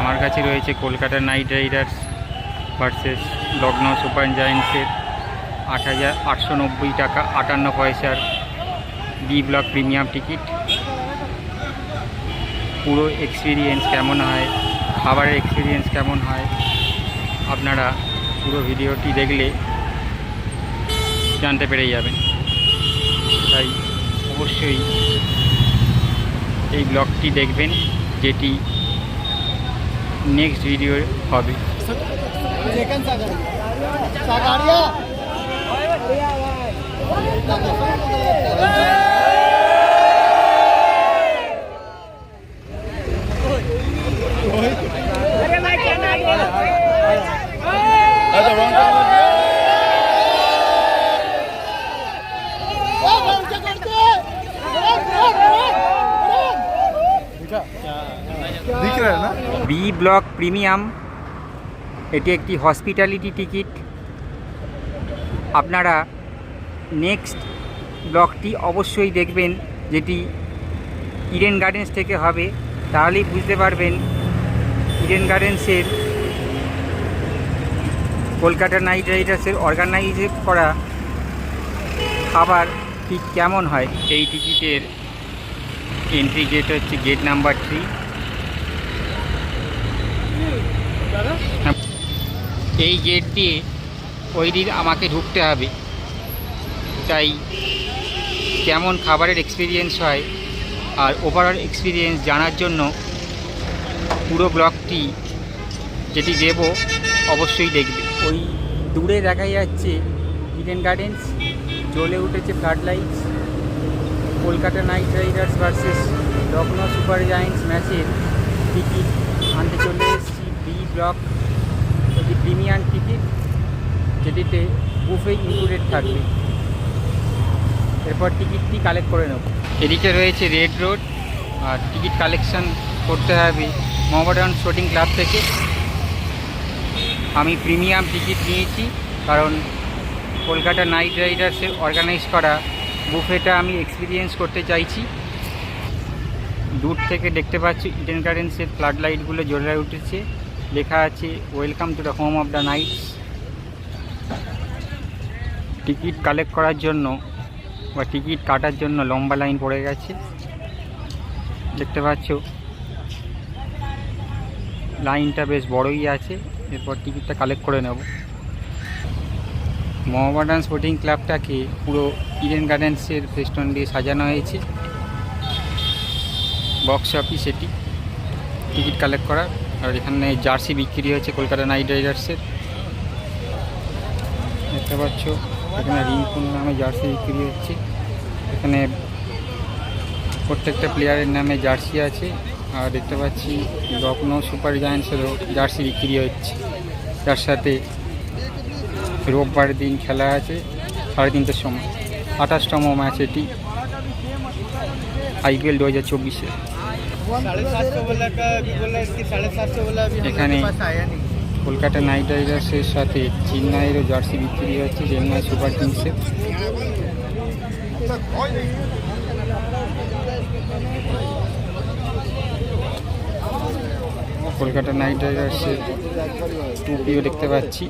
আমার কাছে রয়েছে Kolkata knight riders versus Lucknow super জায়ান্টসের 8,890 টাকা 58 পয়সার বি ব্লক প্রিমিয়াম টিকিট। পুরো এক্সপিরিয়েন্স কেমন হয়, খাবারের এক্সপিরিয়েন্স কেমন হয়, আপনারা পুরো ভিডিওটি দেখলে জানতে পেরে যাবেন। তাই অবশ্যই এই ব্লগটি দেখবেন, যেটি নেক্সট ভিডিও হবে। বি ব্লক প্রিমিয়াম এটি একটি হসপিটালিটি টিকিট। আপনারা নেক্সট ব্লকটি অবশ্যই দেখবেন, যেটি ইডেন গার্ডেন্স থেকে হবে। তাহলেই বুঝতে পারবেন ইডেন গার্ডেন্সের কলকাতা নাইট রাইডার্সের অর্গানাইজ করা খাবার ঠিক কেমন হয়। এই টিকিটের এন্ট্রি গেট হচ্ছে গেট নাম্বার 3। এই গেট দিয়ে ওই দিন আমাকে ঢুকতে হবে। তাই কেমন খাবারের এক্সপিরিয়েন্স হয় আর ওভারঅল এক্সপিরিয়েন্স জানার জন্য পুরো ব্লগটি যেটি দেব অবশ্যই দেখবে। ওই দূরে দেখা যাচ্ছে ইডেন গার্ডেন্স, জ্বলে উঠেছে flood lights. Kolkata knight riders versus Lucknow super giants ম্যাচের টিকিট আনতে চলে এসেছি। বি ব্লক এটি প্রিমিয়াম টিকিট, যেটিতে বুফে ইনক্লুডেড থাকবে। এরপর টিকিটটি কালেক্ট করে নেব। এদিকে রয়েছে রেড রোড, আর টিকিট কালেকশন করতে হবে মোহামেডান স্পোর্টিং ক্লাব থেকে। আমি প্রিমিয়াম টিকিট নিয়েছি কারণ কলকাতা নাইট রাইডার্সের অর্গানাইজ করা বুফেটা আমি এক্সপিরিয়েন্স করতে চাইছি। দূর থেকে দেখতে পাচ্ছি ইডেন গার্ডেন্সের ফ্লাড লাইটগুলো জ্বলে উঠেছে, লেখা আছে welcome to the home of the knights. Ticket collect করার জন্য বা টিকিট কাটার জন্য লম্বা লাইন পড়ে গেছে, দেখতে পাচ্ছ। লাইনটা বেশ বড়ই আছে। এরপর টিকিটটা কালেক্ট করে নেব। মোহামেডান স্পোর্টিং ক্লাবটাকে পুরো ইডেন গার্ডেন্সের ফেস্টন দিয়ে সাজানো হয়েছে। বক্স অফিস এটি টিকিট কালেক্ট করা। আর এখানে জার্সি বিক্রি হচ্ছে কলকাতা নাইট রাইডার্সের, দেখতে পাচ্ছ। এখানে রিংকুন নামে জার্সি বিক্রি হচ্ছে। এখানে প্রত্যেকটা প্লেয়ারের নামে জার্সি আছে। আর দেখতে পাচ্ছি লখনৌ সুপার জায়ান্টসেরও জার্সি বিক্রি হচ্ছে। তার সাথে রোববার দিন খেলা আছে 3:30টার সময়, 28তম ম্যাচ এটি IPL 2024-এ। এখানে কলকাতা নাইট রাইডার্সের সাথে চেন্নাইয়েরও জার্সি বিক্রি হচ্ছে, চেন্নাই সুপার কিংসের। কলকাতা নাইট রাইডার্সের টুপিও দেখতে পাচ্ছি।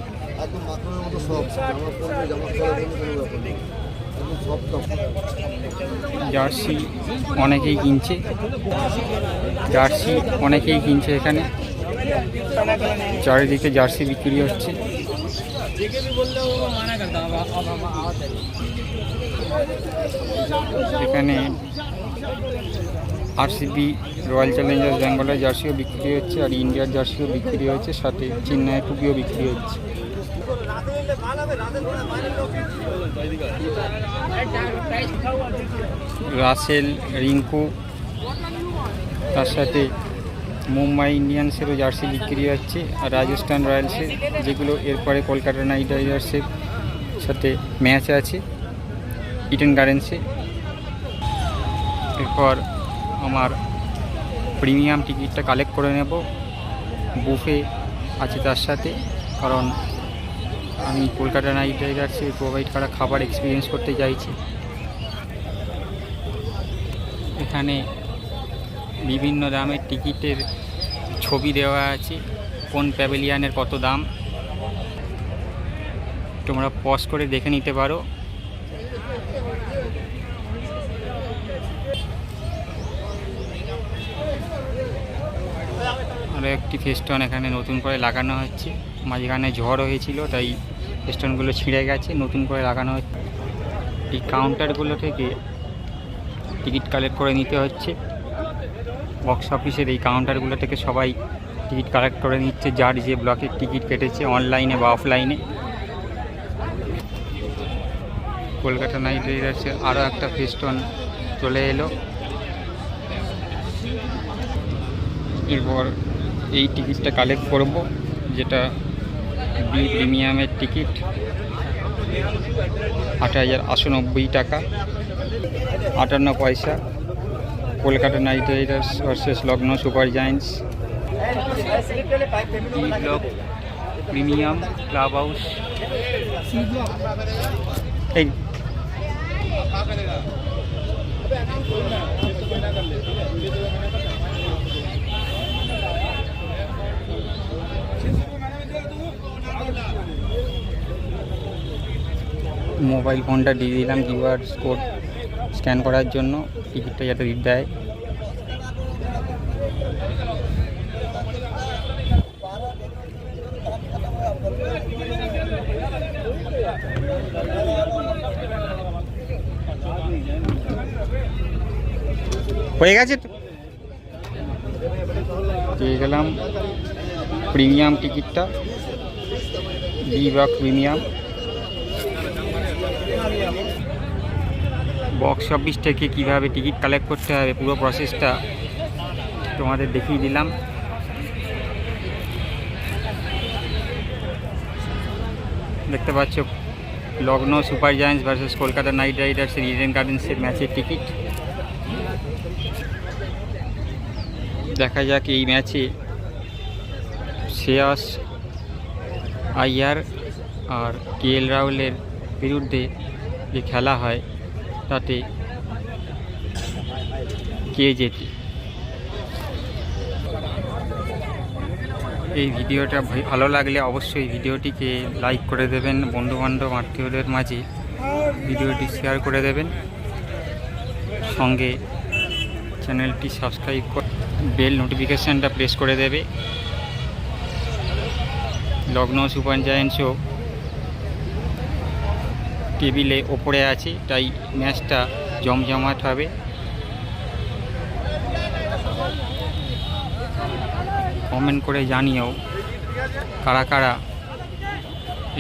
জার্সি অনেকেই কিনছে, এখানে চারিদিকে জার্সি বিক্রি হচ্ছে। এখানে RCB রয়্যাল চ্যালেঞ্জার্স বেঙ্গলের জার্সিও বিক্রি হচ্ছে, আর ইন্ডিয়ার জার্সিও বিক্রি হচ্ছে, সাথে চেন্নাই টুপিও বিক্রি হচ্ছে। রাসেল, রিঙ্কু, তার সাথে মুম্বাই ইন্ডিয়ান্সেরও জার্সি বিক্রি হচ্ছে, আর রাজস্থান রয়্যালসের, যেগুলো এরপরে কলকাতা নাইট রাইডার্সের সাথে ম্যাচ আছে ইডেন গার্ডেন্সে। এরপর আমার প্রিমিয়াম টিকিটটা কালেক্ট করে নেব। বুফে আছে তার সাথে, কারণ আমি কলকাতা নাইট রাইডার্সে প্রোভাইড করা খাবার এক্সপিরিয়েন্স করতে চাইছি। এখানে বিভিন্ন দামের টিকিটের ছবি দেওয়া আছে কোন প্যাভিলিয়নের কত দাম, তোমরা পজ করে দেখে নিতে পারো। আরও একটি ফেস্টন এখানে নতুন করে লাগানো হচ্ছে, মাঝখানে ঝড় হয়েছিল তাই ফেস্টনগুলো ছিঁড়ে গেছে, নতুন করে লাগানো হচ্ছে। এই কাউন্টারগুলো থেকে টিকিট কালেক্ট করে নিতে হচ্ছে। বক্স অফিসের এই কাউন্টারগুলো থেকে সবাই টিকিট কালেক্ট করে নিচ্ছে, যার যে ব্লকের টিকিট কেটেছে অনলাইনে বা অফলাইনে। কলকাতা নাইট রাইডার্সের আরও একটা ফেস্টন চলে এলো। এরপর এই টিকিটটা কালেক্ট করব, যেটা বি প্রিমিয়ামের টিকিট, 8,890 টাকা 58 পয়সা। Kolkata knight riders versus Lucknow super giants. D block premium club house. এই মোবাইল ফোনটা দিয়ে দিলাম কিউআর কোড স্ক্যান করার জন্য, টিকিটটা যাতে দেয়। হয়ে গেছে তো, পেয়ে গেলাম প্রিমিয়াম টিকিটটা, D block premium. Box office থেকে কীভাবে টিকিট কালেক্ট করতে হবে পুরো প্রসেসটা তোমাদের দেখিয়ে দিলাম। দেখতে পাচ্ছ Lucknow super giants versus Kolkata knight রাইডার্সের ইডেন গার্ডেন্সের ম্যাচের টিকিট। দেখা যাক এই ম্যাচে শ্রেয়াস আইয়ার আর কেএল রাহুলের বিরুদ্ধে যে খেলা হয় তাতে কে জেতে। এই ভিডিওটা ভালো লাগলে অবশ্যই ভিডিওটিকে লাইক করে দেবেন, বন্ধুবান্ধব আত্মীয়দের মাঝে ভিডিওটি শেয়ার করে দেবেন, সঙ্গে চ্যানেলটি সাবস্ক্রাইব করে বেল নোটিফিকেশানটা প্রেস করে দেবে। লখনৌ সুপার জায়ান্টসও টেবিলে ওপরে আছে, তাই ম্যাচটা জমজমাট হবে। কমেন্ট করে জানিও কারা কারা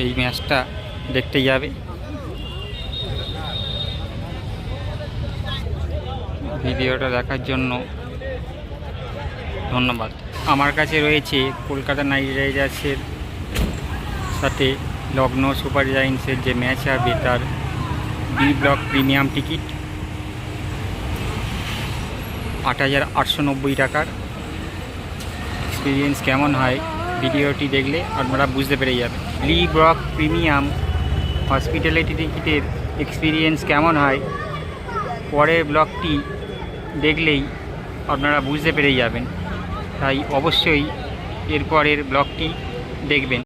এই ম্যাচটা দেখতে যাবে। ভিডিওটা দেখার জন্য ধন্যবাদ। আমার কাছে রয়েছে কলকাতা নাইট রাইডার্সের সাথে লখনৌ সুপার জায়ান্টসের যে ম্যাচ হবে তার বি ব্লক প্রিমিয়াম টিকিট, 8,890 টাকার। এক্সপিরিয়েন্স কেমন হয় ভিডিওটি দেখলে আপনারা বুঝতে পেরে যাবেন। বি ব্লক প্রিমিয়াম হসপিটালিটি টিকিটের এক্সপিরিয়েন্স কেমন হয় পরের ব্লকটি দেখলেই আপনারা বুঝতে পেরে যাবেন, তাই অবশ্যই এরপরের ব্লকটি দেখবেন।